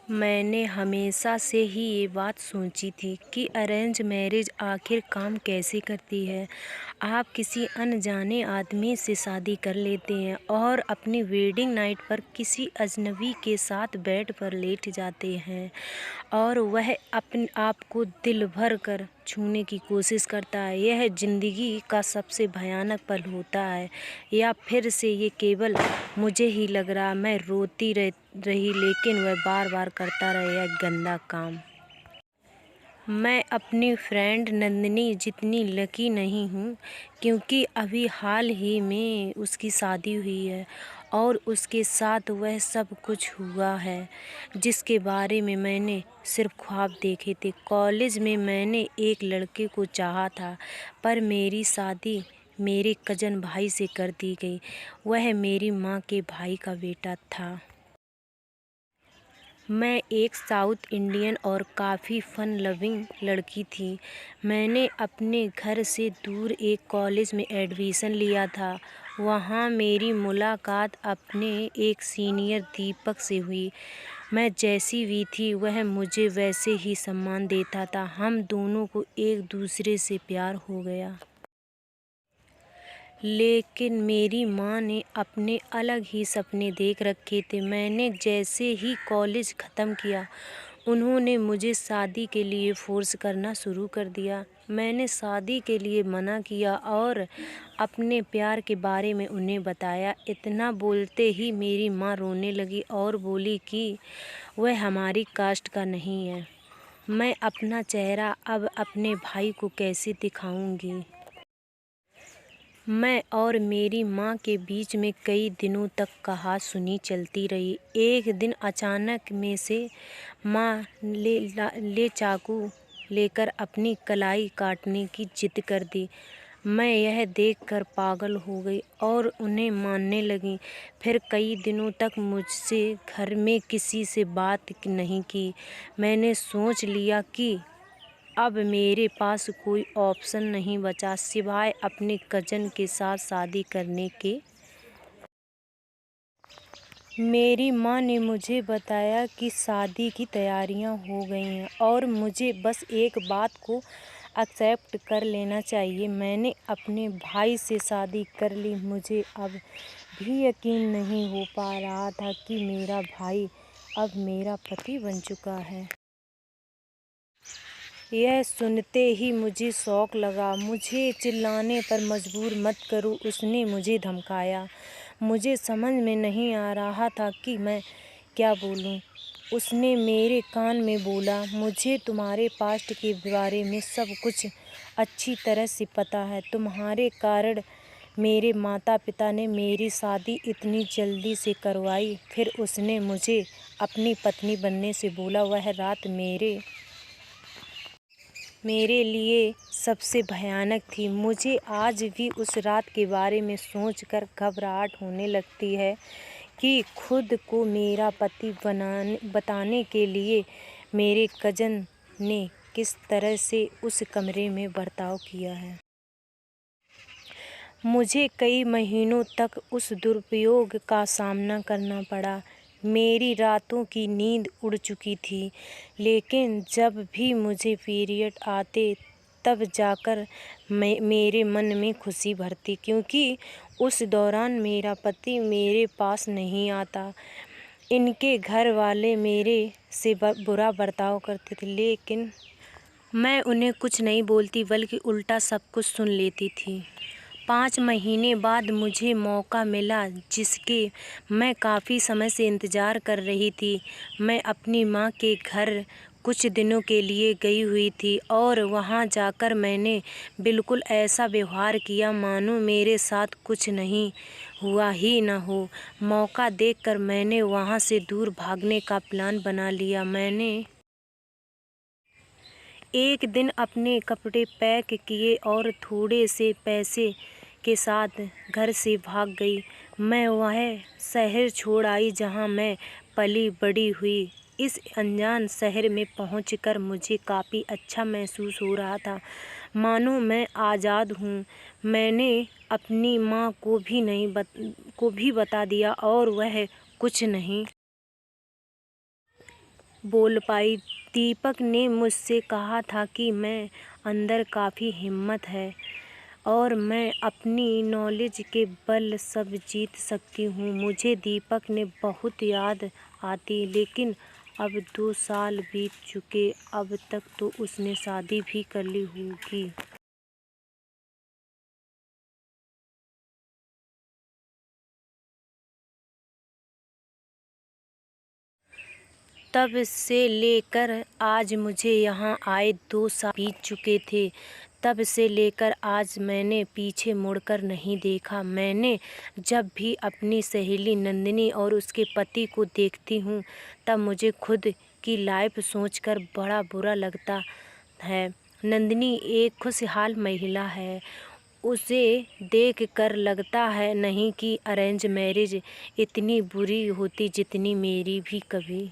मैंने हमेशा से ही ये बात सोची थी कि अरेंज मैरिज आखिर काम कैसे करती है। आप किसी अनजाने आदमी से शादी कर लेते हैं और अपनी वेडिंग नाइट पर किसी अजनबी के साथ बेड पर लेट जाते हैं और वह अपने आप को दिल भर कर छूने की कोशिश करता है। यह ज़िंदगी का सबसे भयानक पल होता है, या फिर से ये केवल मुझे ही लग रहा। मैं रोती रही लेकिन वह बार बार करता रहा यह गंदा काम। मैं अपनी फ्रेंड नंदिनी जितनी लकी नहीं हूँ, क्योंकि अभी हाल ही में उसकी शादी हुई है और उसके साथ वह सब कुछ हुआ है जिसके बारे में मैंने सिर्फ ख्वाब देखे थे। कॉलेज में मैंने एक लड़के को चाहा था, पर मेरी शादी मेरे कज़न भाई से कर दी गई। वह मेरी माँ के भाई का बेटा था। मैं एक साउथ इंडियन और काफ़ी फ़न लविंग लड़की थी। मैंने अपने घर से दूर एक कॉलेज में एडमिशन लिया था। वहाँ मेरी मुलाकात अपने एक सीनियर दीपक से हुई। मैं जैसी भी थी वह मुझे वैसे ही सम्मान देता था। हम दोनों को एक दूसरे से प्यार हो गया। लेकिन मेरी माँ ने अपने अलग ही सपने देख रखे थे। मैंने जैसे ही कॉलेज ख़त्म किया, उन्होंने मुझे शादी के लिए फ़ोर्स करना शुरू कर दिया। मैंने शादी के लिए मना किया और अपने प्यार के बारे में उन्हें बताया। इतना बोलते ही मेरी माँ रोने लगी और बोली कि वह हमारी कास्ट का नहीं है। मैं अपना चेहरा अब अपने भाई को कैसे दिखाऊंगी। मैं और मेरी माँ के बीच में कई दिनों तक कहा-सुनी चलती रही। एक दिन अचानक में से माँ ले चाकू लेकर अपनी कलाई काटने की जिद कर दी। मैं यह देखकर पागल हो गई और उन्हें मारने लगी। फिर कई दिनों तक मुझसे घर में किसी से बात नहीं की। मैंने सोच लिया कि अब मेरे पास कोई ऑप्शन नहीं बचा सिवाय अपने कज़न के साथ शादी करने के। मेरी माँ ने मुझे बताया कि शादी की तैयारियां हो गई हैं और मुझे बस एक बात को एक्सेप्ट कर लेना चाहिए। मैंने अपने भाई से शादी कर ली। मुझे अब भी यकीन नहीं हो पा रहा था कि मेरा भाई अब मेरा पति बन चुका है। यह सुनते ही मुझे शौक लगा। मुझे चिल्लाने पर मजबूर मत करो, उसने मुझे धमकाया। मुझे समझ में नहीं आ रहा था कि मैं क्या बोलूं। उसने मेरे कान में बोला, मुझे तुम्हारे पास्ट के बारे में सब कुछ अच्छी तरह से पता है। तुम्हारे कारण मेरे माता पिता ने मेरी शादी इतनी जल्दी से करवाई। फिर उसने मुझे अपनी पत्नी बनने से बोला। वह रात मेरे लिए सबसे भयानक थी। मुझे आज भी उस रात के बारे में सोचकर घबराहट होने लगती है कि खुद को मेरा पति बताने के लिए मेरे कज़न ने किस तरह से उस कमरे में बर्ताव किया है। मुझे कई महीनों तक उस दुरुपयोग का सामना करना पड़ा। मेरी रातों की नींद उड़ चुकी थी, लेकिन जब भी मुझे पीरियड आते तब जाकर मेरे मन में खुशी भरती, क्योंकि उस दौरान मेरा पति मेरे पास नहीं आता। इनके घर वाले मेरे से बुरा बर्ताव करते थे, लेकिन मैं उन्हें कुछ नहीं बोलती बल्कि उल्टा सब कुछ सुन लेती थी। 5 महीने बाद मुझे मौका मिला जिसके मैं काफ़ी समय से इंतज़ार कर रही थी। मैं अपनी माँ के घर कुछ दिनों के लिए गई हुई थी और वहाँ जाकर मैंने बिल्कुल ऐसा व्यवहार किया मानो मेरे साथ कुछ नहीं हुआ ही न हो। मौका देखकर मैंने वहाँ से दूर भागने का प्लान बना लिया। मैंने एक दिन अपने कपड़े पैक किए और थोड़े से पैसे के साथ घर से भाग गई। मैं वह शहर छोड़ आई जहां मैं पली बड़ी हुई। इस अनजान शहर में पहुंचकर मुझे काफ़ी अच्छा महसूस हो रहा था, मानो मैं आज़ाद हूँ। मैंने अपनी माँ को भी बता दिया और वह कुछ नहीं बोल पाई। दीपक ने मुझसे कहा था कि मैं अंदर काफ़ी हिम्मत है और मैं अपनी नॉलेज के बल सब जीत सकती हूँ। मुझे दीपक ने बहुत याद आती, लेकिन अब 2 साल बीत चुके। अब तक तो उसने शादी भी कर ली होगी। तब से लेकर आज मुझे यहाँ आए 2 साल बीत चुके थे। तब से लेकर आज मैंने पीछे मुड़कर नहीं देखा। मैंने जब भी अपनी सहेली नंदिनी और उसके पति को देखती हूँ, तब मुझे खुद की लाइफ सोचकर बड़ा बुरा लगता है। नंदिनी एक खुशहाल महिला है। उसे देख कर लगता है नहीं कि अरेंज मैरिज इतनी बुरी होती जितनी मेरी भी कभी